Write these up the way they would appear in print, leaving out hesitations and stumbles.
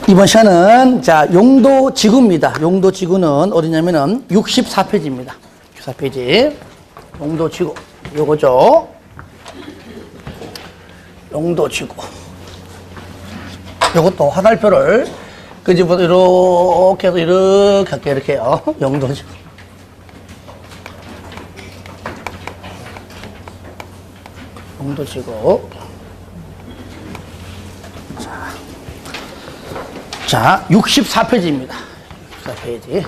이번 시간은 자 용도 지구입니다. 용도 지구는 어디냐면은 64페이지입니다. 64페이지 용도 지구 요거죠. 용도 지구 요것도 화살표를 끄집어서 이렇게 해서 이렇게 할게요. 이렇게요. 용도 지구 용도 지구 자, 64페이지입니다. 64페이지.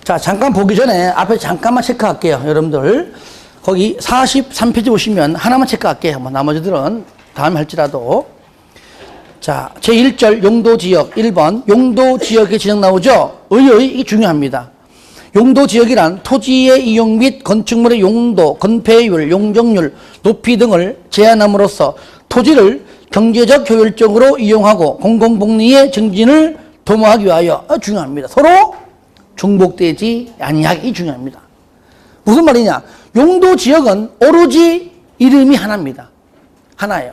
자, 잠깐 보기 전에 앞에 잠깐만 체크할게요. 여러분들. 거기 43페이지 보시면 하나만 체크할게요. 뭐 나머지들은 다음에 할지라도. 자, 제1절 용도지역 1번. 용도지역의 지정 나오죠? 의의, 이게 중요합니다. 용도지역이란 토지의 이용 및 건축물의 용도, 건폐율, 용적률, 높이 등을 제한함으로써 토지를 경제적 효율적으로 이용하고 공공복리의 증진을 도모하기 위하여 중요합니다. 서로 중복되지 아니하기 중요합니다. 무슨 말이냐? 용도지역은 오로지 이름이 하나입니다. 하나예요.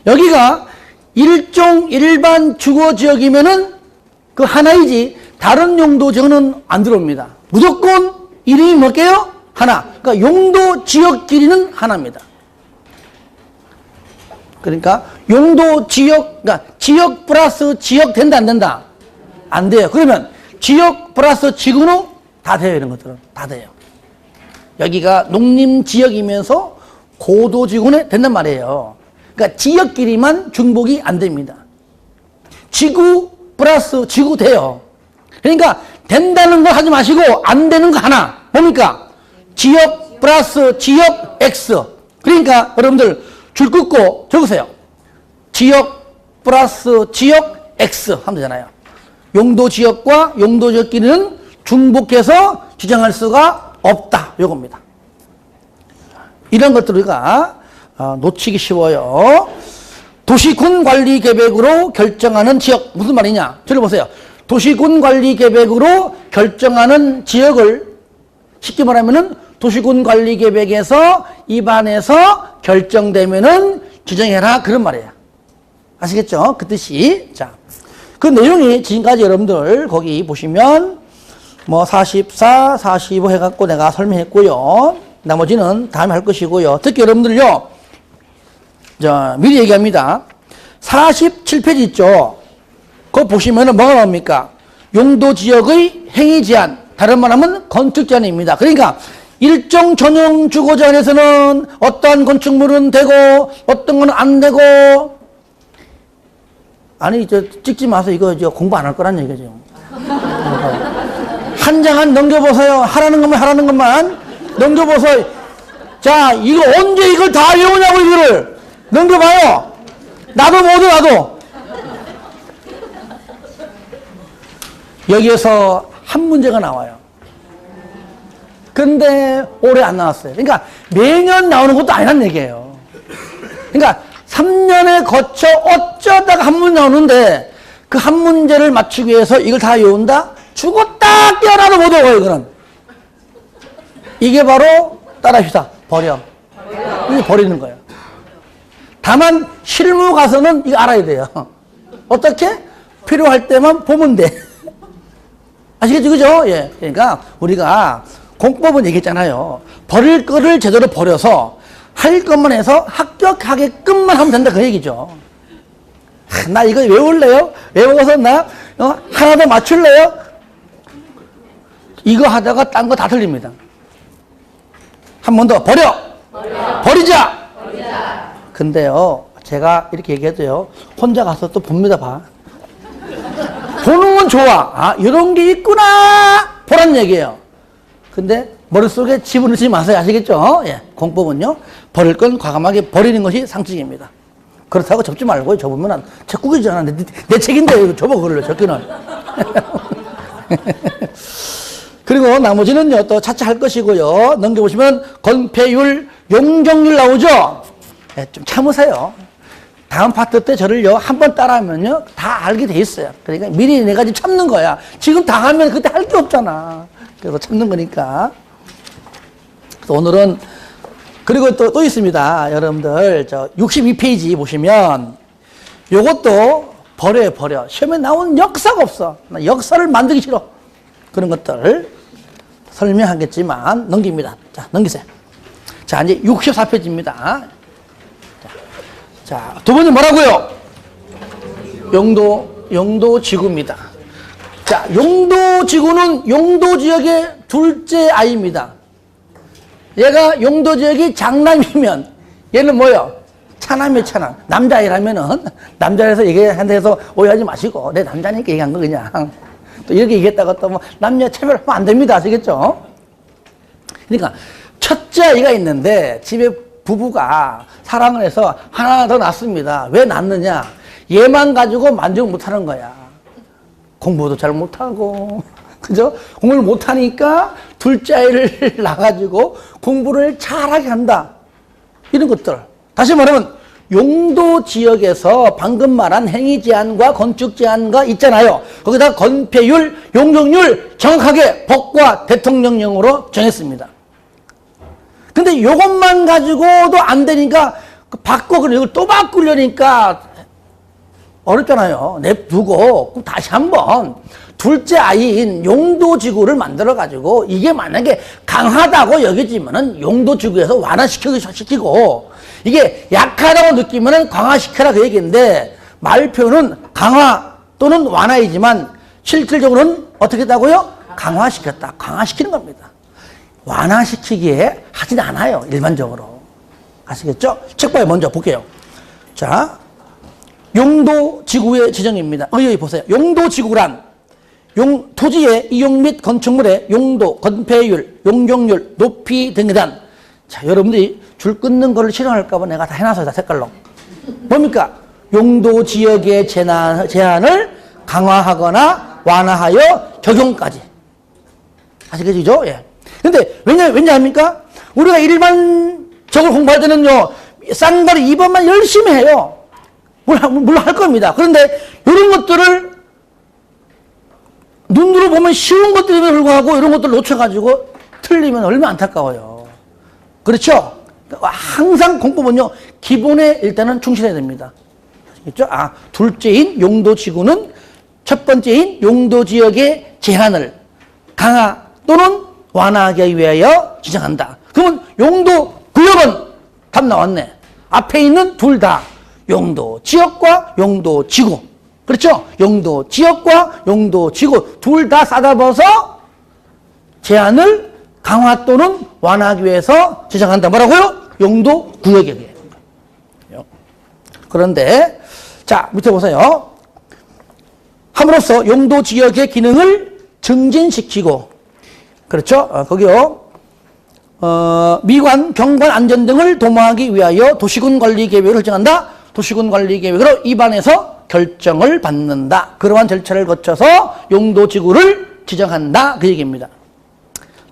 여기가 일반 주거지역이면은 그 하나이지 다른 용도지역은 안 들어옵니다. 무조건 이름이 뭘게요? 하나. 그러니까 용도 지역 길이는 하나입니다. 그러니까 용도 지역, 그러니까 지역 플러스 지역 된다, 안 된다? 안 돼요. 그러면 지역 플러스 지구는 다 돼요. 이런 것들은 다 돼요. 여기가 농림지역이면서 고도지구는 된단 말이에요. 그러니까 지역끼리만 중복이 안 됩니다. 지구 플러스 지구 돼요. 그러니까 된다는 거 하지 마시고 안 되는 거 하나. 뭡니까? 지역 플러스 지역 X. 그러니까 여러분들 줄 긋고 적으세요. 지역 플러스 지역 X 하면 되잖아요. 용도지역과 용도지역끼리는 중복해서 지정할 수가 없다. 요겁니다. 이런 것들 우리가 놓치기 쉬워요. 도시군 관리 계획으로 결정하는 지역. 무슨 말이냐? 저를 보세요. 도시군 관리 계획으로 결정하는 지역을 쉽게 말하면은 도시군 관리 계획에서 입안에서 결정되면은 지정해라 그런 말이에요. 아시겠죠? 그 뜻이. 자, 그 내용이 지금까지 여러분들 거기 보시면 뭐 44, 45 해갖고 내가 설명했고요. 나머지는 다음에 할 것이고요. 특히 여러분들요. 자, 미리 얘기합니다. 47페이지 있죠? 그거 보시면은 뭐가 나옵니까? 용도지역의 행위제한, 다른 말하면 건축제한입니다. 그러니까 일정 전용 주거제한에서는 어떠한 건축물은 되고 어떤 건 안 되고. 아니 찍지 마세요. 이거 공부 안 할 거란 얘기죠. 한 장 한 넘겨보세요. 하라는 것만 넘겨보세요. 자, 이거 언제 이걸 다 외우냐고. 이거를 넘겨봐요. 나도 못해. 나도. 여기에서 한 문제가 나와요. 근데 올해 안 나왔어요. 그러니까 매년 나오는 것도 아니란 얘기예요. 그러니까 3년에 거쳐 어쩌다가 한 문제 나오는데 그 한 문제를 맞추기 위해서 이걸 다 외운다? 죽었다 깨어나도 못 외워요. 이거는. 이게 바로 따라합시다. 버려. 이게 버리는 거예요. 다만 실무 가서는 이거 알아야 돼요. 어떻게? 필요할 때만 보면 돼. 아시겠죠? 그죠? 예. 그러니까 우리가 공법은 얘기했잖아요. 버릴 거를 제대로 버려서 할 것만 해서 합격하게끔만 하면 된다. 그 얘기죠. 나 이거 외울래요? 외워서 나 하나 더 맞출래요? 이거 하다가 딴 거 다 틀립니다. 한 번 더 버려! 버리자! 근데요, 제가 이렇게 얘기해도요, 혼자 가서 또 봅니다. 봐. 보는 건 좋아. 아, 이런 게 있구나! 보란 얘기예요. 근데 머릿속에 집어넣지 마세요. 아시겠죠? 예. 공법은요, 버릴 건 과감하게 버리는 것이 상식입니다. 그렇다고 접지 말고요. 접으면 책국이잖아. 내 책인데, 접어, 그걸로 접기는. 그리고 나머지는요, 또 차차 할 것이고요. 넘겨보시면, 건폐율, 용적률 나오죠? 예, 좀 참으세요. 다음 파트 때 저를요, 한번 따라하면요, 다 알게 돼 있어요. 그러니까 미리 내가 지금 참는 거야. 지금 다 하면 그때 할 게 없잖아. 그래서 참는 거니까. 그래서 오늘은 그리고 또 있습니다. 여러분들, 62페이지 보시면, 요것도 버려. 시험에 나온 역사가 없어. 나 역사를 만들기 싫어. 그런 것들 설명하겠지만, 넘깁니다. 자, 넘기세요. 자, 이제 64페이지입니다. 자, 두 번째 뭐라고요? 용도 지구입니다. 자, 용도 지구는 용도 지역의 둘째 아이입니다. 얘가 용도 지역이 장남이면 얘는 뭐요? 차남이에요, 차남. 남자애라면은 남자에서 얘기한다 해서 오해하지 마시고 내 남자니까 얘기한 거 그냥 또 이렇게 얘기했다가 또 뭐 남녀 차별하면 안 됩니다. 아시겠죠? 그러니까 첫째 아이가 있는데 집에 부부가 사랑을 해서 하나 더 낳습니다. 왜 낳느냐? 얘만 가지고 만족 못 하는 거야. 공부도 잘 못하고, 그죠? 공부를 못하니까 둘째 아이를 낳아가지고 공부를 잘하게 한다. 이런 것들. 다시 말하면, 용도 지역에서 방금 말한 행위 제한과 건축 제한과 있잖아요. 거기다 건폐율, 용적률 정확하게 법과 대통령령으로 정했습니다. 근데 요것만 가지고도 안 되니까 바꿔, 이걸 또 바꾸려니까 어렵잖아요. 냅두고 다시 한번 둘째 아이인 용도지구를 만들어가지고 이게 만약에 강하다고 여겨지면은 용도지구에서 완화시키고 이게 약하다고 느끼면은 강화시켜라 그 얘기인데 말표는 강화 또는 완화이지만 실질적으로는 어떻게 했다고요? 강화시켰다. 강화시키는 겁니다. 완화시키기에 하진 않아요. 일반적으로. 아시겠죠? 책봐요. 먼저 볼게요. 자, 용도지구의 지정입니다. 여기 보세요. 용도지구란 토지의 이용 및 건축물의 용도, 건폐율, 용적률, 높이 등에 대한 자, 여러분들이 줄 끊는 거를 실현할까봐 내가 다 해놨어요. 다 색깔로. 뭡니까? 용도지역의 제한을 강화하거나 완화하여 적용까지. 아시겠죠? 예. 근데 왜냐합니까? 우리가 일반적으로 공부할 때는요, 쌍다리 2번만 열심히 해요. 물론 할 겁니다. 그런데 이런 것들을 눈으로 보면 쉬운 것들임에도 불구하고 이런 것들을 놓쳐가지고 틀리면 얼마나 안타까워요. 그렇죠? 항상 공부는요, 기본에 일단은 충실해야 됩니다. 아시겠죠? 둘째인 용도지구는 첫 번째인 용도지역의 제한을 강화 또는 완화하기 위하여 지정한다. 그러면 용도구역은 답 나왔네. 앞에 있는 둘 다 용도지역과 용도지구. 그렇죠? 용도지역과 용도지구 둘 다 싸잡아서 제한을 강화 또는 완화하기 위해서 지정한다. 뭐라고요? 용도구역에 의해. 그런데 자, 밑에 보세요. 함으로써 용도지역의 기능을 증진시키고 그렇죠? 거기요. 미관, 경관, 안전 등을 도모하기 위하여 도시군 관리 계획을 설정한다. 도시군 관리 계획으로 입안해서 결정을 받는다. 그러한 절차를 거쳐서 용도지구를 지정한다. 그 얘기입니다.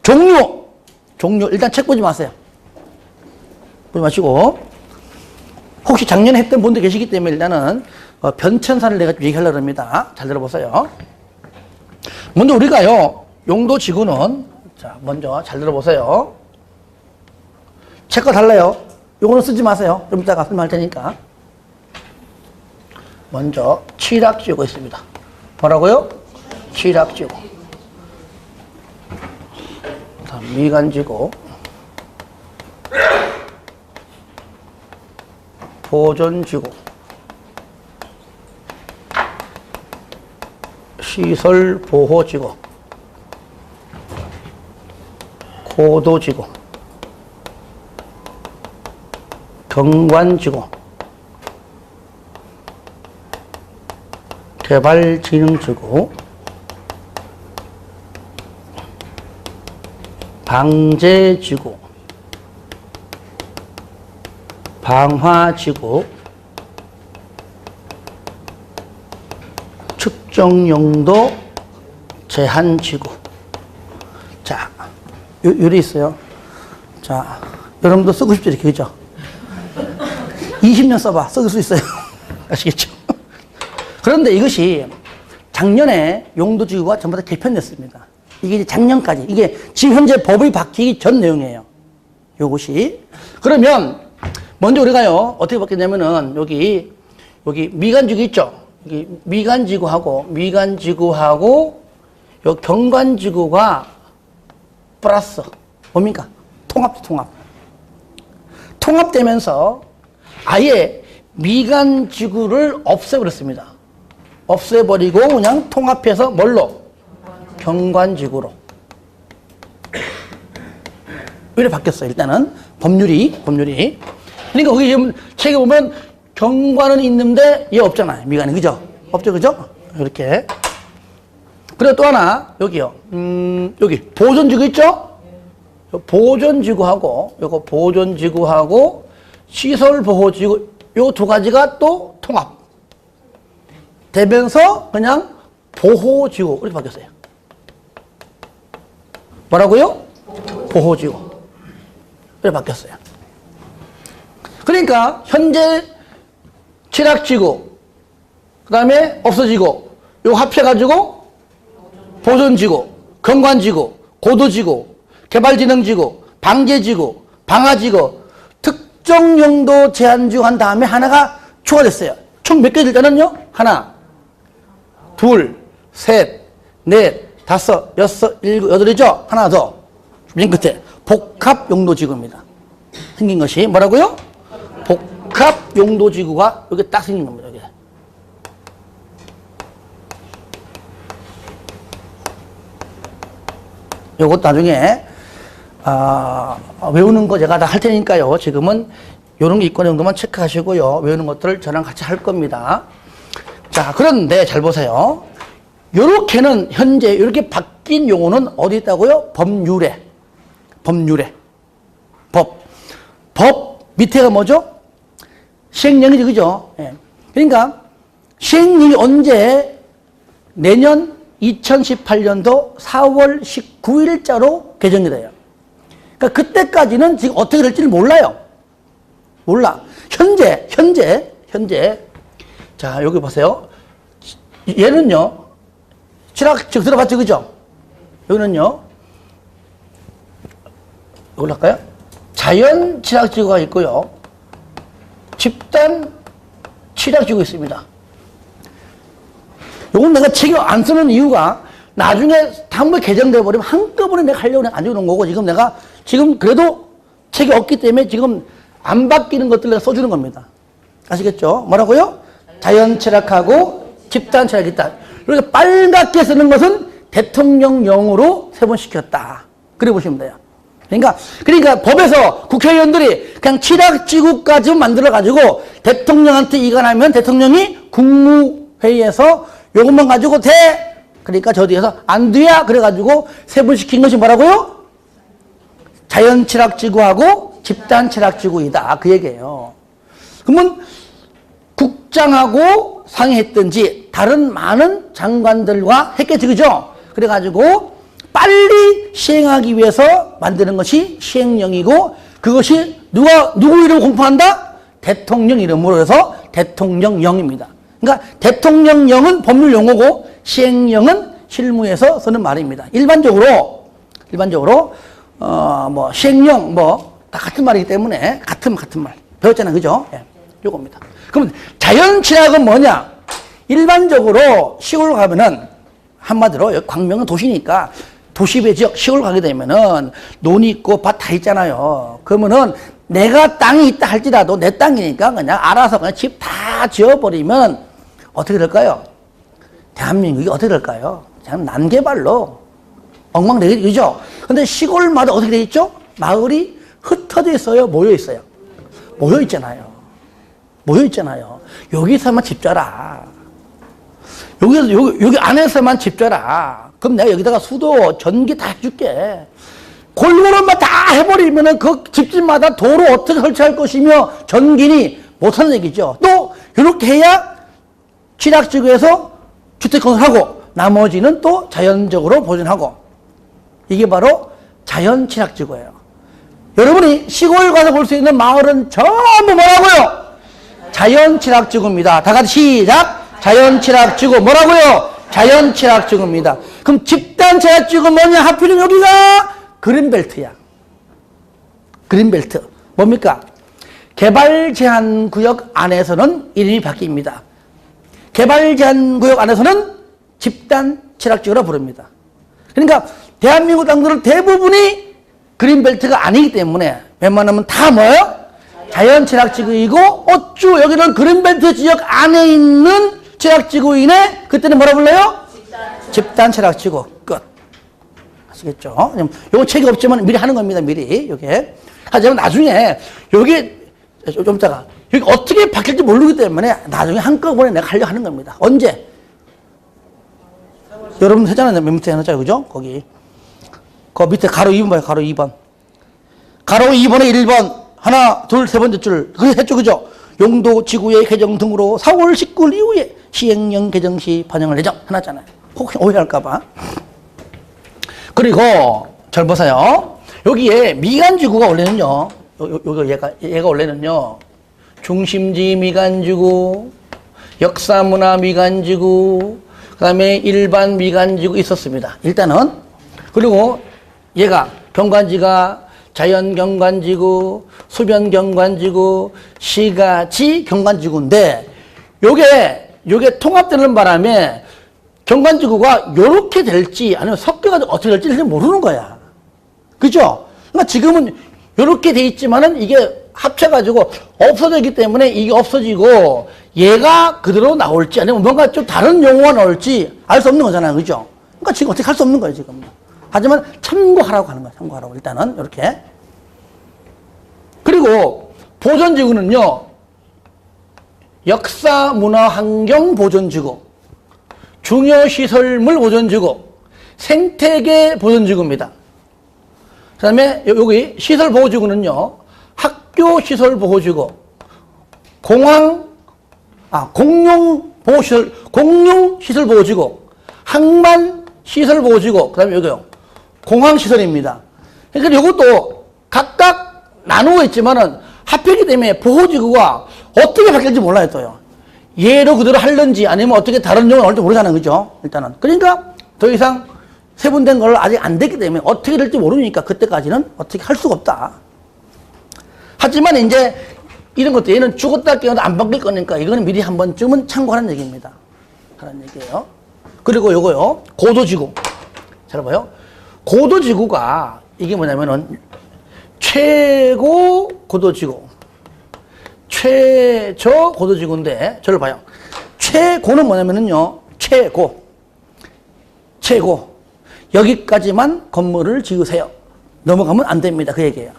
종류 일단 책 보지 마세요. 보지 마시고 혹시 작년에 했던 분들 계시기 때문에 일단은 변천사를 내가 좀 얘기하려고 합니다. 잘 들어보세요. 먼저 우리가요, 용도지구는 자, 먼저 잘 들어보세요. 책과 달라요. 요거는 쓰지 마세요. 좀 이따가 설명할 테니까. 먼저 칠학지구가 있습니다. 뭐라고요? 칠학지구. 다음 미관지구. 보존지구. 시설보호지구. 고도지구. 경관지구. 개발진흥지구. 방제지구. 방화지구. 측정용도 제한지구. 자, 요리 있어요. 자, 여러분도 쓰고 싶죠? 이렇게, 그죠? 20년 써봐. 쓸 수 있어요. 아시겠죠? 그런데 이것이 작년에 용도지구가 전부 다 개편됐습니다. 이게 이제 작년까지. 이게 지금 현재 법이 바뀌기 전 내용이에요. 요것이. 그러면 먼저 우리가요 어떻게 봤겠냐면은 여기 미간지구 있죠. 여기 미간지구하고 요 경관지구가 플러스 뭡니까? 통합되면서 아예 미간지구를 없애버렸습니다. 없애버리고 그냥 통합해서 뭘로? 경관지구로. 이렇게 바뀌었어요. 일단은 법률이. 그러니까 거기 지금 책에 보면 경관은 있는데 얘 없잖아요. 미간이. 그죠? 없죠. 그죠? 이렇게. 그리고 또 하나 여기요. 여기 보존지구 있죠? 보존지구하고 요거 보존지구하고 시설보호지구 요 두 가지가 또 통합 되면서 그냥 보호지구 이렇게 바뀌었어요. 뭐라고요? 보호지구 이렇게 바뀌었어요. 그러니까 현재 취락지구 그 다음에 없어지고 요 합쳐가지고 보존지구, 경관지구, 고도지구, 개발진흥지구, 방제지구, 방화지구, 특정용도 제한지구 한 다음에 하나가 추가됐어요. 총 몇 개 일단은요? 하나, 둘, 셋, 넷, 다섯, 여섯, 일곱, 여덟이죠? 하나 더. 맨 끝에 복합용도지구입니다. 생긴 것이 뭐라고요? 복합용도지구가 여기 딱 생긴 겁니다. 여기. 요것 나중에 외우는 거 제가 다 할 테니까요. 지금은 요런 게 있고 정도만 체크하시고요. 외우는 것들을 저랑 같이 할 겁니다. 자, 그런데 잘 보세요. 요렇게는 현재 이렇게 바뀐 용어는 어디 있다고요? 법률에. 법 밑에가 뭐죠? 시행령이죠. 그죠? 예. 그러니까 시행령이 언제? 내년 2018년도 4월 19일자로 개정이 돼요. 그러니까 그때까지는 지금 어떻게 될지를 몰라요. 몰라. 현재. 자, 여기 보세요. 얘는요, 취락지구 들어봤죠? 그죠? 여기는요, 이걸로 할까요? 자연 취락지구가 있고요. 집단 취락지구가 있습니다. 요건 내가 책에 안 쓰는 이유가 나중에 한번 개정돼 버리면 한꺼번에 내가 하려고 안 적어놓은 거고 지금 그래도 책이 없기 때문에 지금 안 바뀌는 것들 내가 써주는 겁니다. 아시겠죠? 뭐라고요? 자연 취락하고 집단 취락이 있다. 그러니까 빨갛게 쓰는 것은 대통령령으로 세분시켰다. 그래 보시면 돼요. 그러니까 법에서 국회의원들이 그냥 취락지구까지 만들어가지고 대통령한테 이관하면 대통령이 국무회의에서 요것만 가지고 돼. 그러니까 저 뒤에서 안 돼야 그래가지고 세분시킨 것이 뭐라고요? 자연 취락지구하고 집단 취락지구이다. 그 얘기예요. 그러면 국장하고 상의했든지 다른 많은 장관들과 했겠지. 그죠? 그래가지고 빨리 시행하기 위해서 만드는 것이 시행령이고 그것이 누구 이름으로 공포한다? 대통령 이름으로 해서 대통령령입니다. 그러니까 대통령령은 법률 용어고 시행령은 실무에서 쓰는 말입니다. 일반적으로 시행령 다 같은 말이기 때문에 같은 말 배웠잖아요. 그죠? 예, 요겁니다. 그러면 자연 취락은 뭐냐? 일반적으로 시골 가면은 한마디로 광명은 도시니까 도시배 지역 시골 가게 되면은 논이 있고 밭 다 있잖아요. 그러면은 내가 땅이 있다 할지라도 내 땅이니까 그냥 알아서 그냥 집 다 지어버리면 어떻게 될까요? 대한민국이 어떻게 될까요? 그냥 난개발로 엉망되겠죠. 근데 시골마다 어떻게 돼 있죠? 마을이 흩어져 있어요? 모여 있어요? 모여 있잖아요. 여기서만 집 져라. 여기 안에서만 집 져라. 그럼 내가 여기다가 수도, 전기 다 해줄게. 골고루만 다 해버리면은 그 집집마다 도로 어떻게 설치할 것이며 전기니 못하는 얘기죠. 또 이렇게 해야 취락지구에서 주택 건설하고 나머지는 또 자연적으로 보존하고 이게 바로 자연 취락지구예요. 여러분이 시골 가서 볼 수 있는 마을은 전부 뭐라고요? 자연 취락지구입니다. 다 같이 시작! 자연 취락지구 뭐라고요? 자연 취락지구입니다. 그럼 집단 취락지구 뭐냐? 하필이면 여기가 그린벨트야. 그린벨트. 뭡니까? 개발 제한 구역 안에서는 이름이 바뀝니다. 개발 제한 구역 안에서는 집단 취락지구라 부릅니다. 그러니까 대한민국 땅들은 대부분이 그린벨트가 아니기 때문에 웬만하면 다 뭐예요? 자연 취락지구이고 어쭈 여기는 그린벨트 지역 안에 있는 취락지구이네. 그때는 뭐라 불러요? 집단 취락지구. 끝. 아시겠죠? 요거 책이 없지만 미리 하는 겁니다. 미리 요게. 하지만 나중에 요게 좀 이따가 여기 어떻게 바뀔지 모르기 때문에 나중에 한꺼번에 내가 하려고 하는 겁니다. 언제? 여러분 했잖아요. 맨 밑에 해놨잖아요. 그죠? 거기. 그 밑에 가로 2번 봐요. 가로 2번. 가로 2번에 1번. 하나, 둘, 세 번째 줄. 그게 했죠. 그죠? 용도 지구의 개정 등으로 4월 19일 이후에 시행령 개정 시 반영을 예정 해놨잖아요. 혹시 오해할까봐. 그리고 잘 보세요. 여기에 미관지구가 원래는요. 얘가 원래는요. 중심지 미관지구, 역사문화 미관지구, 그 다음에 일반 미관지구 있었습니다. 일단은. 그리고 얘가 경관지가 자연경관지구, 수변경관지구, 시가지 경관지구인데 요게 통합되는 바람에 경관지구가 요렇게 될지 아니면 섞여가지고 어떻게 될지 모르는 거야. 그죠? 그러니까 지금은 요렇게 돼 있지만은 이게 합쳐가지고 없어지기 때문에 이게 없어지고 얘가 그대로 나올지 아니면 뭔가 좀 다른 용어가 나올지 알 수 없는 거잖아요. 그죠? 그러니까 지금 어떻게 할 수 없는 거예요, 지금. 하지만 참고하라고 하는 거야, 참고하라고. 일단은, 이렇게. 그리고 보존지구는요, 역사, 문화, 환경 보존지구, 중요시설물 보존지구, 생태계 보존지구입니다. 그 다음에 여기 시설보호지구는요, 학교시설보호지구, 공용시설보호지구, 항만시설보호지구, 그 다음에 여기요, 공항시설입니다. 그러니까 이것도 각각 나누어 있지만은 합해기 때문에 보호지구가 어떻게 바뀔지 몰라요, 또요. 얘로 그대로 할는지 아니면 어떻게 다른 용어가 나올지 모르잖아요, 그죠? 일단은. 그러니까 더 이상 세분된 걸 아직 안 됐기 때문에 어떻게 될지 모르니까 그때까지는 어떻게 할 수가 없다. 하지만 이제 이런 것도 얘는 죽었다 깨어도 안 바뀔 거니까 이거는 미리 한 번쯤은 참고하는 얘기입니다. 하는 얘기예요. 그리고 요거요. 고도지구. 잘 봐요. 고도지구가 이게 뭐냐면은 최고 고도지구. 최저 고도지구인데 저를 봐요. 최고는 뭐냐면은요. 최고. 여기까지만 건물을 지으세요. 넘어가면 안 됩니다. 그 얘기예요.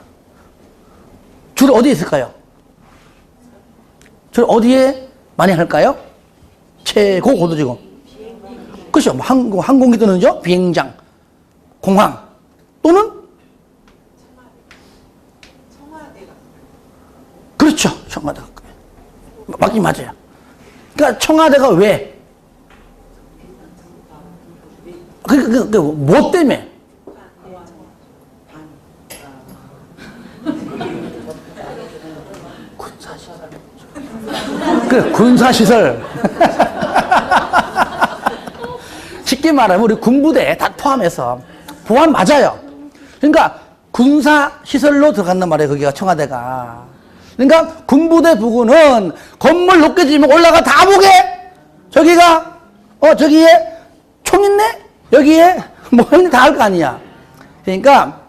주로 어디에 있을까요? 주로 어디에 많이 할까요? 최고 고도지구. 그렇죠. 항공기 또는요, 비행장, 공항 또는 청와대가. 그렇죠. 청와대가. 맞긴 맞아요. 그러니까 청와대가 왜? 뭐 때문에? 그래, 군사시설. 쉽게 말하면 우리 군부대 다 포함해서. 보안 맞아요. 그러니까 군사시설로 들어간단 말이에요, 거기가 청와대가. 그러니까 군부대 부근은 건물 높게 지으면 올라가 다 보게! 저기가, 저기에 총 있네? 여기에 뭐 있네? 다 할 거 아니야. 그러니까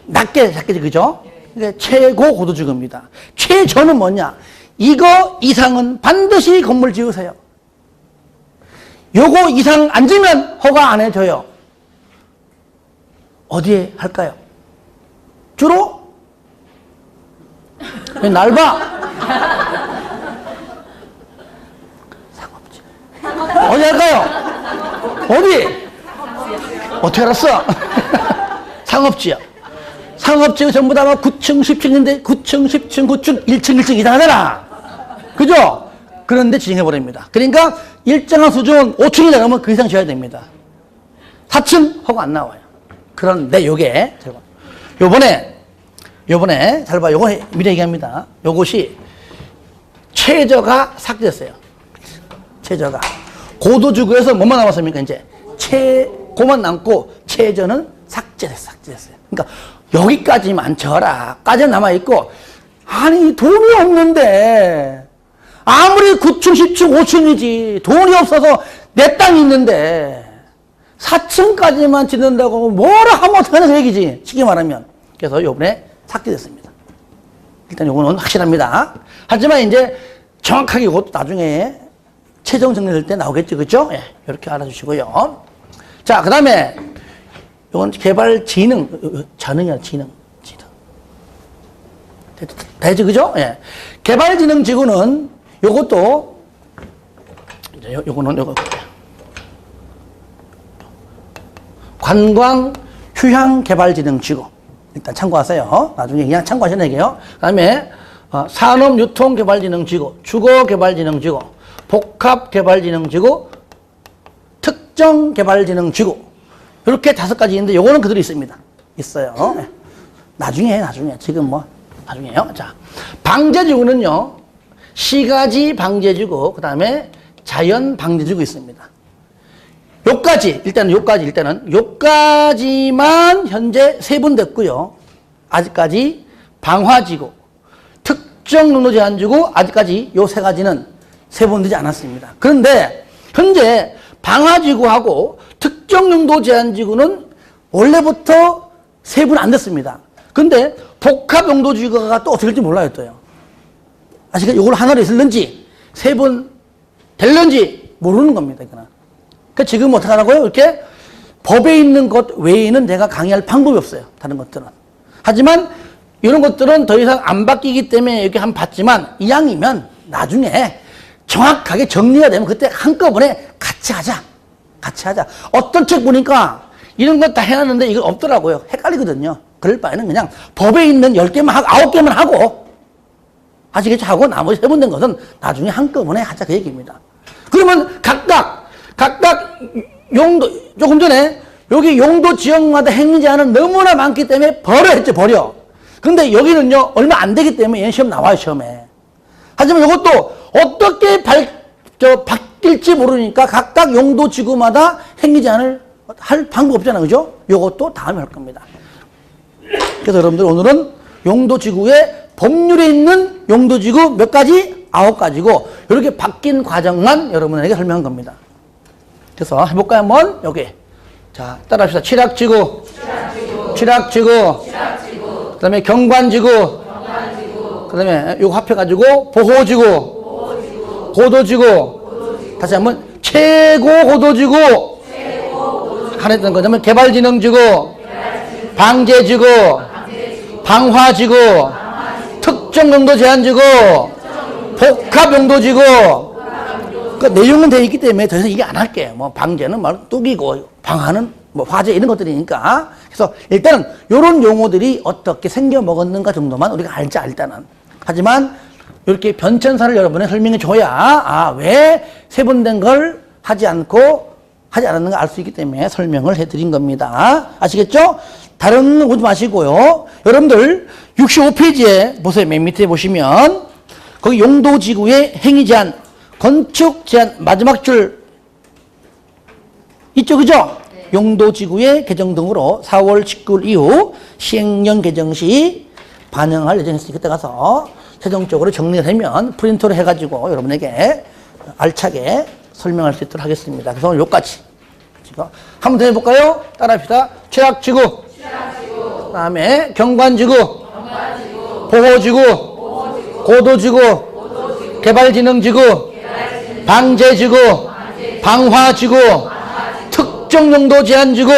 낮게 잡겠지, 그죠? 이게 최고 고도지구입니다. 최저는 뭐냐? 이거 이상은 반드시 건물 지으세요. 요거 이상 안 지면 허가 안 해줘요. 어디에 할까요? 주로? 왜 날 봐? 상업지. 어디 할까요? 어디? 어떻게 알았어? 상업지요. 상업지가 전부 다 9층, 10층인데 9층, 10층, 9층, 1층, 1층 이상하잖아. 그죠? 그런데 진행해버립니다. 그러니까 일정한 수준 5층이 나가면 그 이상 지어야 됩니다. 4층 하고 안 나와요. 그런데 요게, 요번에, 잘 봐. 요거 미리 얘기합니다. 요것이 최저가 삭제됐어요. 최저가. 고도지구에서 뭐만 남았습니까, 이제? 최고만 남고 최저는 삭제됐어요. 그러니까 여기까지만 져라까지 남아있고, 아니, 돈이 없는데, 아무리 9층, 10층, 5층이지, 돈이 없어서 내 땅이 있는데, 4층까지만 짓는다고 뭐라 하면 어떡하냐 그 얘기지. 쉽게 말하면. 그래서 요번에 삭제됐습니다. 일단 요거는 확실합니다. 하지만 이제 정확하게 이것도 나중에 최종 정리될 때 나오겠죠. 그죠? 예, 이렇게 알아주시고요. 자, 그 다음에 요건 개발지능, 전능이야, 지능. 되죠, 그죠? 예. 개발지능지구는 요것도, 이제 요거는 요거. 관광휴양개발지능지구. 일단 참고하세요. 나중에 그냥 참고하셔야 되게요. 그 다음에 산업유통개발지능지구, 주거개발지능지구, 복합개발지능지구, 특정개발지능지구. 이렇게 5가지 있는데 요거는 그대로 있습니다. 있어요. 네. 나중에. 지금 뭐, 나중에요. 자, 방제지구는요, 시가지 방제지구, 그 다음에 자연 방제지구 있습니다. 요까지만 현재 세분됐고요. 아직까지 방화지구, 특정농도제한지구, 아직까지 요 3가지는 세분되지 않았습니다. 그런데 현재 방화지구하고 특정농도제한지구는 원래부터 세분 안 됐습니다. 근데 복합용도지구가 또 어떻게 될지 몰라요, 또요. 아시겠죠? 이걸 하나로 있을는지, 세분 될는지 모르는 겁니다, 이거는. 그러니까 지금 어떻게 하라고요? 이렇게 법에 있는 것 외에는 내가 강의할 방법이 없어요. 다른 것들은. 하지만 이런 것들은 더 이상 안 바뀌기 때문에 이렇게 한번 봤지만 이왕이면 나중에 정확하게 정리가 되면 그때 한꺼번에 같이 하자. 어떤 책 보니까 이런 것 다 해놨는데 이거 없더라고요. 헷갈리거든요. 그럴 바에는 그냥 법에 있는 10개만 하고 9개만 하고 아시겠죠? 하고 나머지 세분된 것은 나중에 한꺼번에 하자 그 얘기입니다. 그러면 각각 용도, 조금 전에 여기 용도 지역마다 행위제한은 너무나 많기 때문에 버려. 근데 여기는요, 얼마 안 되기 때문에 얘는 시험 나와요, 시험에. 하지만 이것도 어떻게 바뀔지 모르니까 각각 용도 지구마다 행위제한을 할 방법 없잖아요, 그죠? 이것도 다음에 할 겁니다. 그래서 여러분들 오늘은 용도 지구에 법률에 있는 용도 지구 몇 가지? 9가지고, 이렇게 바뀐 과정만 여러분에게 설명한 겁니다. 그래서 해볼까요, 한번? 여기. 자, 따라합시다. 칠학지구. 그 다음에 경관지구. 그 다음에 요거 합해가지고 보호지구. 고도지구. 다시 한번 최고고도지구. 하나 했던 거냐면 개발지능지구. 방제지구. 방화지구. 특정용도제한지구. 복합용도지구. 그 내용은 되어 있기 때문에 더 이상 이게 안 할게요. 뭐 방제는 말 뚝이고 방화는 뭐 화재 이런 것들이니까. 그래서 일단은 이런 용어들이 어떻게 생겨 먹었는가 정도만 우리가 알자 일단은. 하지만 이렇게 변천사를 여러분에 설명해 줘야 왜 세분된 걸 하지 않았는가 알 수 있기 때문에 설명을 해드린 겁니다. 아시겠죠? 다른 거 보지 마시고요. 여러분들 65페이지에 보세요. 맨 밑에 보시면 거기 용도지구의 행위제한 건축 제한 마지막 줄 있죠, 그죠? 네. 용도지구의 개정 등으로 4월 19일 이후 시행령 개정 시 반영할 예정이었으니 그때 가서 최종적으로 정리가 되면 프린터로 해가지고 여러분에게 알차게 설명할 수 있도록 하겠습니다. 그래서 오늘 여기까지. 한번 더 해볼까요? 따라합시다. 최악지구. 그 다음에 경관지구. 보호지구. 고도지구. 개발지능지구. 방제지구, 방화지구, 특정용도제한지구,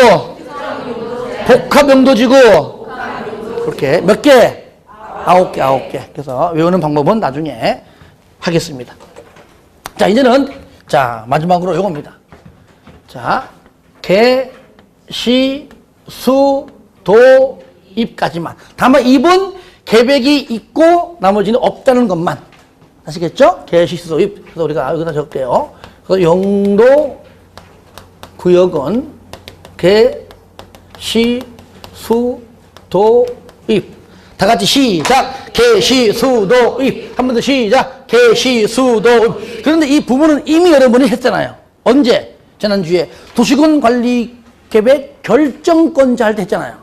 복합용도지구. 그렇게 몇 개? 9개. 그래서 외우는 방법은 나중에 하겠습니다. 자, 이제는 마지막으로 요겁니다. 자, 개, 시, 수, 도, 입까지만. 다만 입은 계백이 있고 나머지는 없다는 것만. 아시겠죠? 개시수입. 그래서 우리가 여기다 적게요. 그래서 용도 구역은 개, 시, 수, 도, 입. 다 같이 시작. 개, 시, 수, 도, 입. 한 번 더 시작. 개, 시, 수, 도, 입. 그런데 이 부분은 이미 여러분이 했잖아요. 언제? 지난주에 도시군 관리 계획 결정권자 할 때 했잖아요.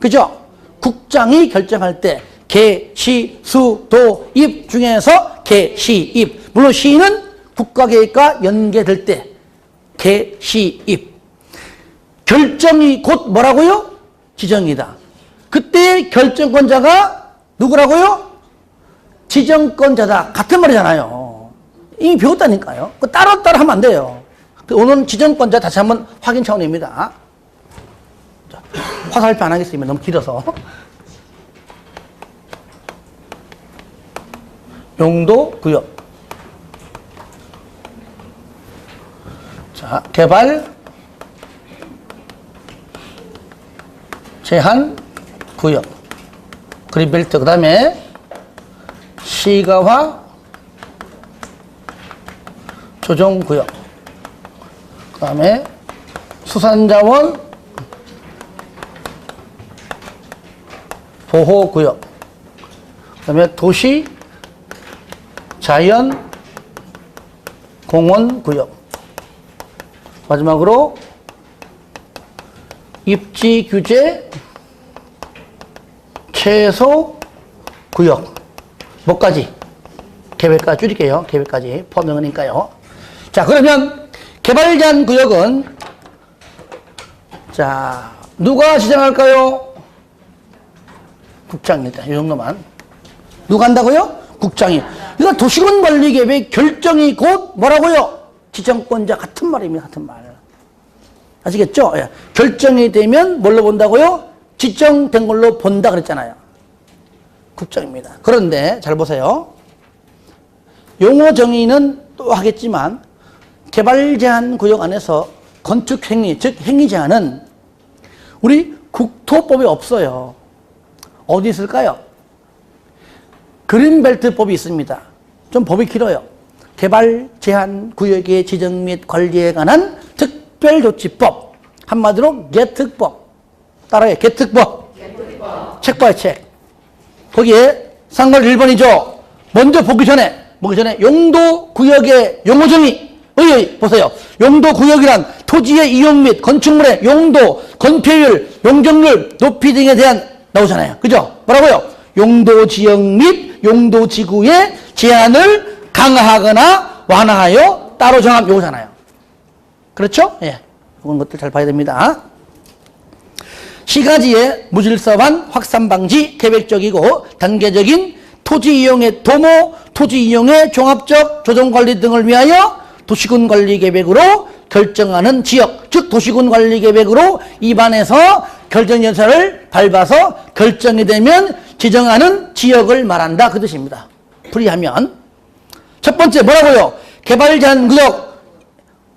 그죠? 국장이 결정할 때 개, 시, 수, 도, 입 중에서 개, 시, 입. 물론 시는 국가계획과 연계될 때 개, 시, 입. 결정이 곧 뭐라고요? 지정이다. 그때 결정권자가 누구라고요? 지정권자다. 같은 말이잖아요. 이미 배웠다니까요. 따로따로 하면 안 돼요. 오늘은 지정권자 다시 한번 확인 차원입니다. 자, 화살표 안 하겠습니다. 너무 길어서. 용도, 구역. 자, 개발, 제한, 구역. 그린벨트. 그 다음에 시가화, 조정구역. 그 다음에 수산자원, 보호구역. 그 다음에 도시, 자연, 공원구역. 마지막으로 입지 규제, 최소 구역. 뭐까지? 계획까지 줄일게요. 계획까지 포함되니까요. 자, 그러면 개발 제한 구역은 자, 누가 지정할까요? 국장입니다. 이 정도만. 누가 한다고요? 국장이. 그러니까 도시군 관리 계획 결정이 곧 뭐라고요? 지정권자. 같은 말입니다. 같은 말. 아시겠죠? 예. 결정이 되면 뭘로 본다고요? 지정된 걸로 본다 그랬잖아요. 국장입니다. 그런데 잘 보세요. 용어 정의는 또 하겠지만 개발 제한 구역 안에서 건축 행위, 즉 행위 제한은 우리 국토법에 없어요. 어디 있을까요? 그린벨트법이 있습니다. 좀 법이 길어요. 개발 제한 구역의 지정 및 관리에 관한 특별조치법. 한마디로 개특법. 따라해. 개특법. 책 봐요, 책. 거기에 상말 1번이죠. 먼저 보기 전에 용도 구역의 용어 정의. 보세요. 용도 구역이란 토지의 이용 및 건축물의 용도, 건폐율, 용적률, 높이 등에 대한 나오잖아요. 그죠? 뭐라고요? 용도 지역 및 용도 지구의 제한을 강화하거나 완화하여 따로 정함 요거잖아요. 그렇죠? 예. 이런 것들 잘 봐야 됩니다. 시가지의 무질서한 확산 방지, 계획적이고 단계적인 토지 이용의 도모, 토지 이용의 종합적 조정 관리 등을 위하여 도시군 관리 계획으로 결정하는 지역, 즉 도시군 관리 계획으로 입안해서 결정연사를 밟아서 결정이 되면 지정하는 지역을 말한다. 그 뜻입니다. 풀이하면 첫 번째 뭐라고요? 개발 제한 구역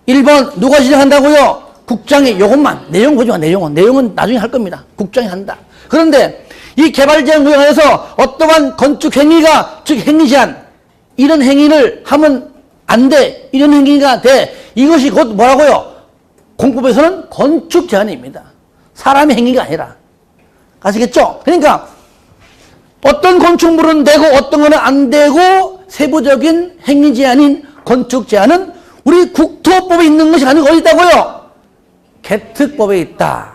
1번 누가 지정한다고요? 국장이. 요것만 내용 보지 마. 내용은 나중에 할 겁니다. 국장이 한다. 그런데 이 개발 제한 구역 안에서 어떠한 건축 행위가, 즉 행위 제한, 이런 행위를 하면 안 돼. 이런 행위가 돼. 이것이 곧 뭐라고요? 공법에서는 건축 제한입니다. 사람의 행위가 아니라. 아시겠죠? 그러니까 어떤 건축물은 되고 어떤 거는 안 되고 세부적인 행위 제한인 건축 제한은 우리 국토법에 있는 것이 아니고 어디 있다고요? 개특법에 있다.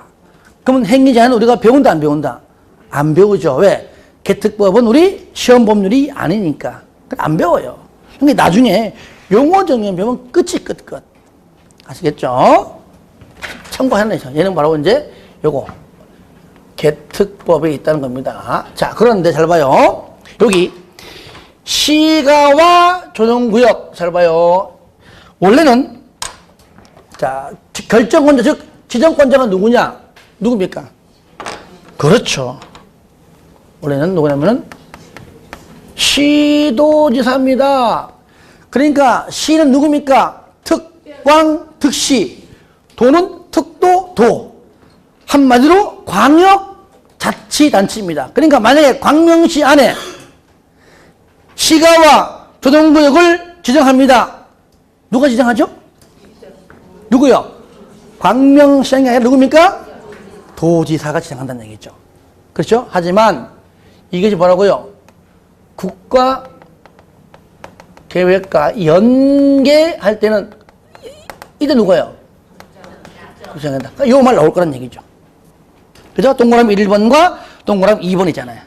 그러면 행위 제한은 우리가 배운다 안 배운다? 안 배우죠. 왜? 개특법은 우리 시험 법률이 아니니까. 안 배워요. 그러니까 나중에 용어 정의만 배우면 끝이 끝. 아시겠죠? 참고하는 거죠. 얘는 바로 이제 요거 개특법에 있다는 겁니다. 자, 그런데 잘 봐요. 여기 시가와 조정구역 잘 봐요. 원래는 자, 결정권자, 즉 지정권자가 누굽니까? 그렇죠. 원래는 누구냐면은 시도지사입니다. 그러니까 시는 누굽니까? 특광, 특시. 도는 특도, 도. 한마디로 광역자치단체입니다. 그러니까 만약에 광명시 안에 시가와 조정구역을 지정합니다. 누가 지정하죠? 누구요? 광명시장이 아니라 누굽니까? 도지사가 지정한다는 얘기죠. 그렇죠? 하지만 이것이 뭐라고요? 국가 계획과 연계할 때는 이때 누구예요? 국장한다. 이 말 나올 거란 얘기죠. 그죠? 동그라미 1번과 동그라미 2번이잖아요.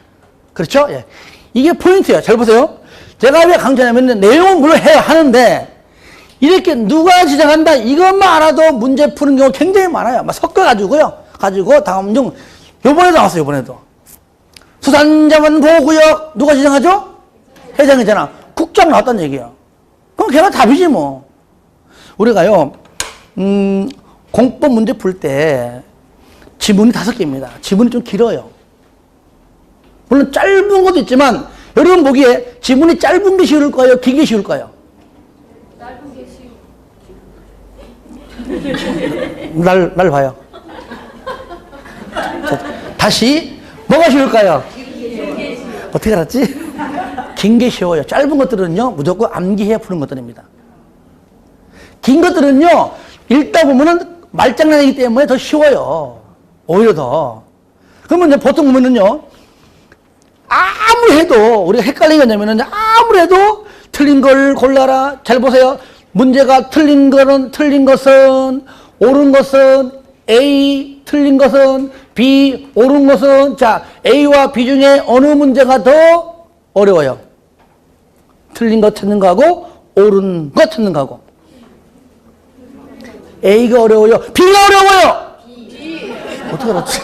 그렇죠? 예. 이게 포인트예요. 잘 보세요. 제가 왜 강조하냐면 내용은 물론 해야 하는데 이렇게 누가 지정한다 이것만 알아도 문제 푸는 경우 굉장히 많아요. 막 섞어가지고요. 가지고 다음 중 요번에도 나왔어요. 요번에도. 수산자원 보호구역 누가 지정하죠? 회장이잖아. 국장 나왔다는 얘기야. 그럼 걔가 답이지 뭐. 우리가요 공법 문제 풀 때 지문이 5개입니다. 지문이 좀 길어요. 물론 짧은 것도 있지만 여러분 보기에 지문이 짧은 게 쉬울까요? 긴 게 쉬울까요? 짧은 게 쉬워. 날 봐요. 자, 다시 뭐가 쉬울까요? 어떻게 알았지? 긴 게 쉬워요. 짧은 것들은요 무조건 암기해야 푸는 것들입니다. 긴 것들은요 읽다 보면은 말장난이기 때문에 더 쉬워요. 오히려 더. 그러면 이제 보통 보면은요 아무리 해도 우리가 헷갈린 게 뭐냐면은 아무리 해도 틀린 걸 골라라. 잘 보세요. 문제가 틀린 것은 옳은 것은 A, 틀린 것은 B, 옳은 것은 자 A와 B 중에 어느 문제가 더 어려워요? 틀린 거 찾는 거하고 옳은 거 찾는 거하고 A가 어려워요? B가 어려워요? 어떻게 알았지?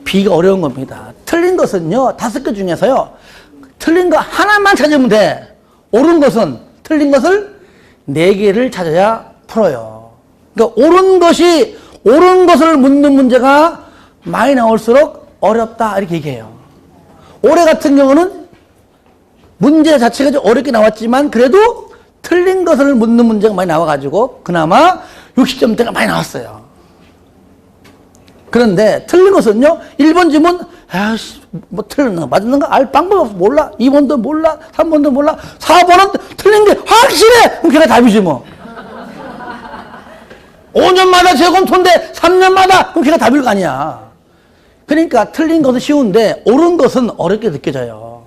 B가 어려운 겁니다. 틀린 것은요 5개 중에서요 틀린 거 하나만 찾으면 돼. 옳은 것은 틀린 것을 4개를 찾아야 풀어요. 그러니까 옳은 것을 묻는 문제가 많이 나올수록 어렵다 이렇게 얘기해요. 올해 같은 경우는 문제 자체가 좀 어렵게 나왔지만 그래도 틀린 것을 묻는 문제가 많이 나와가지고 그나마 60점대가 많이 나왔어요. 그런데 틀린 것은요 1번 지문 아이씨 뭐 틀렸는가 맞는가 알 방법 없어 몰라. 2번도 몰라. 3번도 몰라. 4번은 틀린 게 확실해. 그럼 걔가 답이지 뭐. 5년마다 재검토인데 3년마다 그럼 걔가 답일 거 아니야. 그러니까 틀린 것은 쉬운데 옳은 것은 어렵게 느껴져요.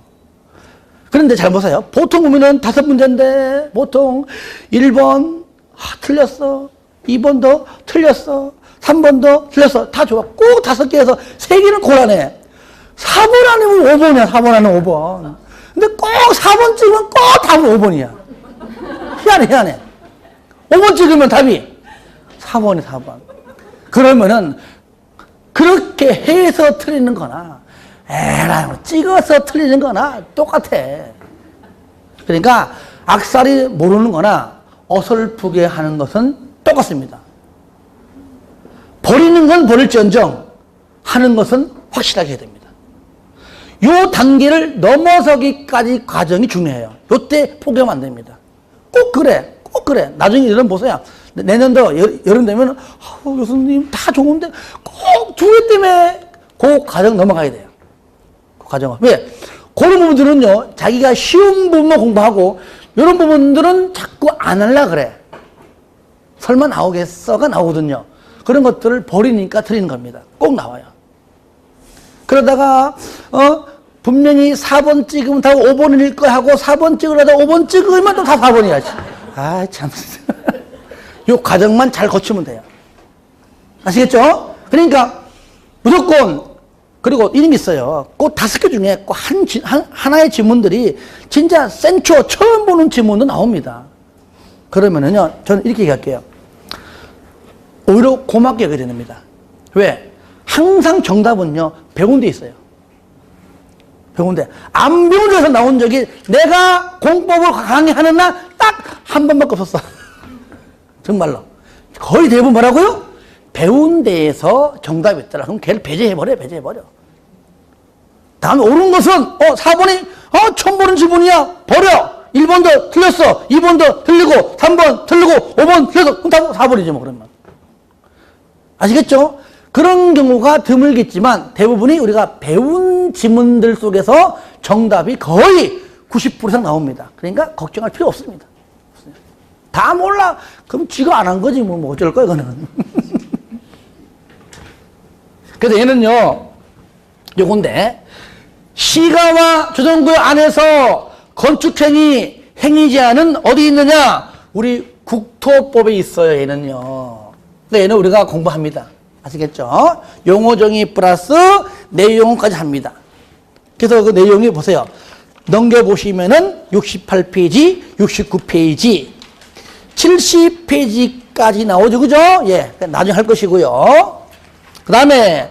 그런데 잘 보세요. 보통 보면은 5문제인데 보통 1번 틀렸어. 2번도 틀렸어. 3번도 틀렸어. 다 좋아. 꼭 5개에서 3개는 골라내. 4번 아니면 5번이야. 4번 아니면 5번. 근데 꼭 4번 찍으면 꼭 답은 5번이야. 희한해. 5번 찍으면 답이 4번이 4번. 그러면은 그렇게 해서 틀리는 거나 에라이 찍어서 틀리는 거나 똑같아. 그러니까 악살이 모르는 거나 어설프게 하는 것은 똑같습니다. 버리는 건 버릴지언정 하는 것은 확실하게 해야 됩니다. 요 단계를 넘어서기까지 과정이 중요해요. 요때 포기하면 안 됩니다. 꼭 그래. 나중에 여러분 보세요. 내년도 여름 되면 교수님 다 좋은데 꼭 주회 때문에 그 과정 넘어가야 돼요. 그 과정은. 왜? 그런 부분들은요 자기가 쉬운 부분만 공부하고 이런 부분들은 자꾸 안 하려고 그래. 설마 나오겠어가 나오거든요. 그런 것들을 버리니까 틀리는 겁니다. 꼭 나와요. 그러다가 분명히 4번 찍으면 다 5번일 거 하고 4번 찍으려다 5번 찍으면 또 다 4번이야. 아 참. 요 과정만 잘 거치면 돼요. 아시겠죠? 그러니까 무조건 그리고 이런 게 있어요. 꼭 5개 중에 꼭 하나의 지문들이 진짜 생초 처음 보는 지문도 나옵니다. 그러면은요 저는 이렇게 얘기할게요. 오히려 고맙게 여겨야 됩니다. 왜? 항상 정답은요 배운 데 있어요. 배운 데. 안 배운 데서 나온 적이 내가 공법을 강의하는 날 딱 한 번밖에 없었어. 정말로. 거의 대부분 뭐라고요? 배운 데에서 정답이 있더라. 그럼 걔를 배제해버려. 다음에 옳은 것은 4번이 처음 보는 지문이야. 버려. 1번도 틀렸어. 2번도 틀리고 3번 틀리고 5번 틀렸어. 그럼 다 4번이지 뭐 그러면. 아시겠죠? 그런 경우가 드물겠지만 대부분이 우리가 배운 지문들 속에서 정답이 거의 90% 이상 나옵니다. 그러니까 걱정할 필요 없습니다. 다 몰라. 그럼 쥐가 안 한 거지 뭐 어쩔 거야 그거는. 그래서 얘는요 요건데 시가와 조정구역 안에서 건축행위 행위 제한은 어디 있느냐? 우리 국토법에 있어요. 얘는요. 근데 얘는 우리가 공부합니다. 아시겠죠? 용어 정의 플러스 내용까지 합니다. 그래서 그 내용이 보세요. 넘겨보시면은 68페이지, 69페이지, 70페이지까지 나오죠. 그죠? 예. 나중에 할 것이고요. 그 다음에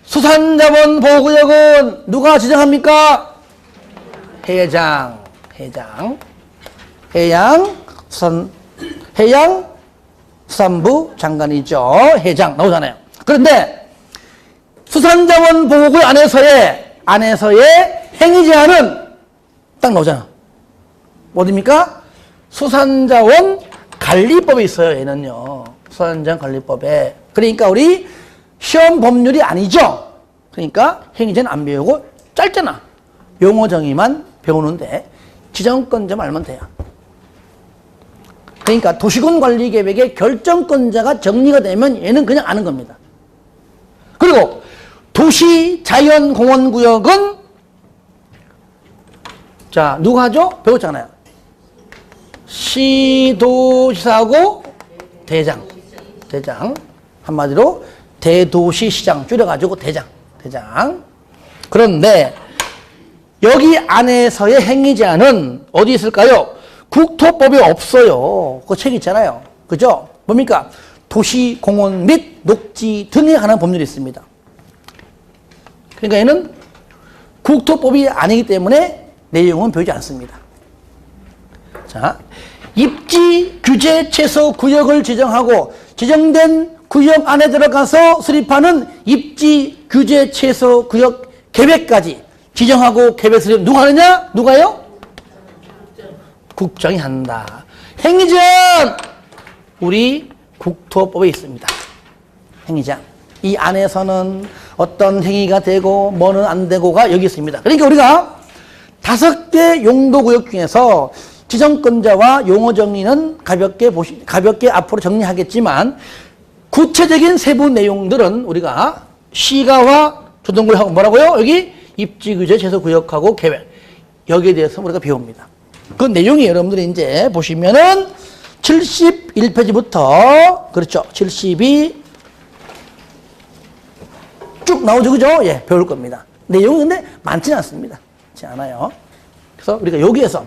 수산자원 보호구역은 누가 지정합니까? 해양 수산부 장관이죠. 해장 나오잖아요. 그런데 수산자원 보호구역 안에서의 행위 제한은 딱 나오잖아. 어디입니까? 수산자원 관리법에 있어요. 얘는요. 수산자원 관리법에. 그러니까 우리 시험 법률이 아니죠. 그러니까 행위제는 안 배우고 짧잖아. 용어 정의만 배우는데 지정권자만 알면 돼요. 그러니까 도시군 관리 계획의 결정권자가 정리가 되면 얘는 그냥 아는 겁니다. 그리고 도시 자연공원 구역은 자, 누가 하죠? 배웠잖아요. 시도지사하고 대장. 한마디로 대도시시장 줄여가지고 대장. 그런데 여기 안에서의 행위 제한은 어디 있을까요? 국토법에 없어요. 그 책 있잖아요. 그죠? 뭡니까? 도시, 공원 및 녹지 등에 관한 법률이 있습니다. 그러니까 얘는 국토법이 아니기 때문에 내용은 배우지 않습니다. 자, 입지 규제 최소 구역을 지정하고 지정된 구역 안에 들어가서 수립하는 입지 규제 최소 구역 계획까지 지정하고 계획 수립 누가 하느냐? 누가요? 국정이 한다. 행위 제한 우리 국토법에 있습니다. 행위 제한. 이 안에서는 어떤 행위가 되고 뭐는 안 되고가 여기 있습니다. 그러니까 우리가 5개 용도구역 중에서 지정권자와 용어 정의는 가볍게 앞으로 정리하겠지만 구체적인 세부 내용들은 우리가 시가와 조정구역하고 뭐라고요? 여기 입지규제 제소구역하고 계획 여기에 대해서 우리가 배웁니다. 그 내용이 여러분들이 이제 보시면은 71페이지부터 그렇죠. 72 쭉 나오죠. 그죠? 예, 배울 겁니다. 내용이 근데 많지는 않습니다. 많지 않아요. 그래서 우리가 여기에서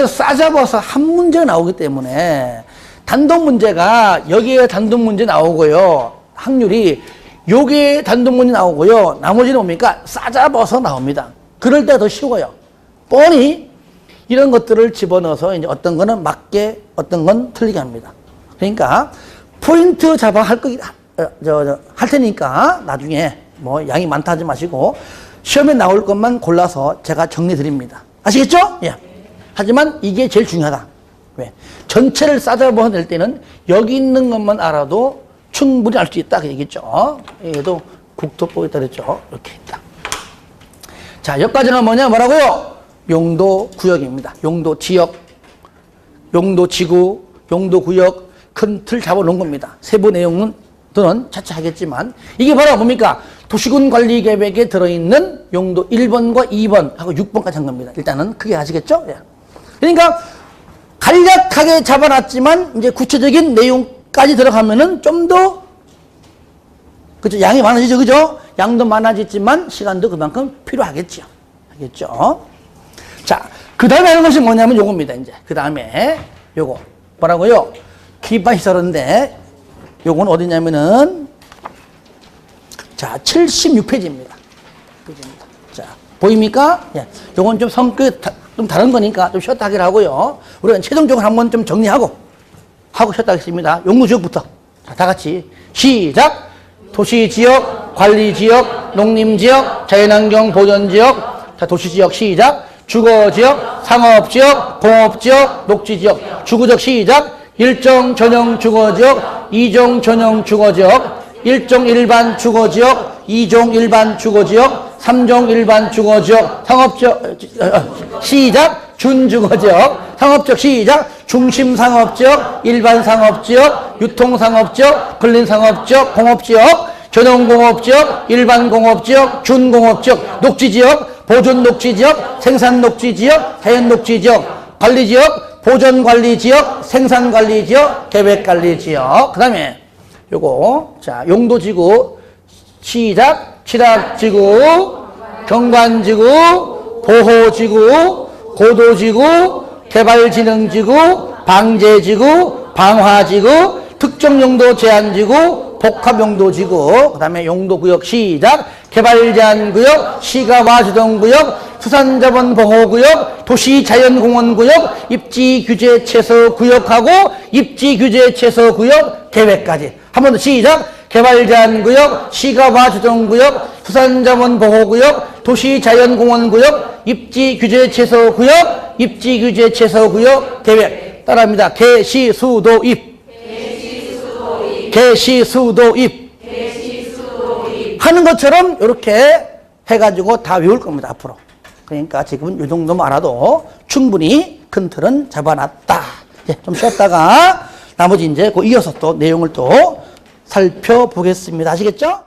싸잡아서 한 문제가 나오기 때문에 단독 문제가 여기에 단독 문제 나오고요. 확률이 여기에 단독 문제 나오고요. 나머지는 뭡니까? 싸잡아서 나옵니다. 그럴 때가 더 쉬워요. 뻔히 이런 것들을 집어넣어서 이제 어떤 거는 맞게 어떤 건 틀리게 합니다. 그러니까 포인트 잡아 할 테니까 나중에 뭐 양이 많다 하지 마시고 시험에 나올 것만 골라서 제가 정리 드립니다. 아시겠죠? 예. 하지만 이게 제일 중요하다. 왜? 전체를 싸잡아 낼 때는 여기 있는 것만 알아도 충분히 알 수 있다. 그 얘기죠. 얘도 국토법에 따르죠. 이렇게 있다. 자, 여기까지는 뭐라고요? 용도 구역입니다. 용도 지역, 용도 지구, 용도 구역 큰 틀 잡아 놓은 겁니다. 세부 내용은 차차 하겠지만 이게 바로 뭡니까? 도시군 관리 계획에 들어있는 용도 1번과 2번 하고 6번까지 한 겁니다. 일단은 크게 아시겠죠? 예. 그러니까 간략하게 잡아놨지만 이제 구체적인 내용까지 들어가면은 좀 더 그죠? 양이 많아지죠, 그죠? 양도 많아지지만 시간도 그만큼 필요하겠죠. 알겠죠? 자, 그 다음에 하는 것이 뭐냐면 요겁니다. 이제 그 다음에 요거 뭐라고요? 기반시설인데 요건 어디냐면은 자 76페이지입니다. 자 보입니까? 예, 요건 좀 성격 좀 다른 거니까 좀 쉬었다 하기로 하고요. 우리가 최종적으로 한번 좀 정리하고 쉬었다 하겠습니다. 용도지역부터 다 같이 시작. 도시지역, 관리지역, 농림지역, 자연환경 보전지역. 자 도시지역 시작. 주거지역, 상업지역, 공업지역, 녹지지역. 주거지역 시작. 1종 전용 주거지역, 2종 전용 주거지역, 1종 일반 주거지역, 2종 일반 주거지역, 3종 일반 주거지역, 상업지역 시작. 준주거지역, 상업지역 시작. 중심상업지역, 일반상업지역, 유통상업지역, 근린상업지역, 공업지역, 전용공업지역, 일반공업지역, 준공업지역, 녹지지역, 보존녹지지역, 생산녹지지역, 자연녹지지역, 관리지역, 보전관리지역, 생산관리지역, 계획관리지역. 그 다음에 요거. 자, 용도지구. 시작. 취락지구, 경관지구, 보호지구, 고도지구, 개발진흥지구, 방제지구, 방화지구, 특정용도 제한지구, 복합용도지구, 그 다음에 용도구역 시작, 개발제한구역, 시가와주동구역, 수산자원보호구역, 도시자연공원구역, 입지규제최소구역하고 입지규제최소구역 계획까지. 한 번 더 시작. 개발제한구역, 시가와주동구역, 수산자원보호구역, 도시자연공원구역, 입지규제최소구역, 입지규제최소구역 계획. 따라합니다. 개시수도입. 개시수도입. 하는 것처럼 이렇게 해가지고 다 외울 겁니다, 앞으로. 그러니까 지금은 이 정도만 알아도 충분히 큰 틀은 잡아놨다. 예, 좀 쉬었다가 나머지 이제 그 이어서 또 내용을 또 살펴보겠습니다. 아시겠죠?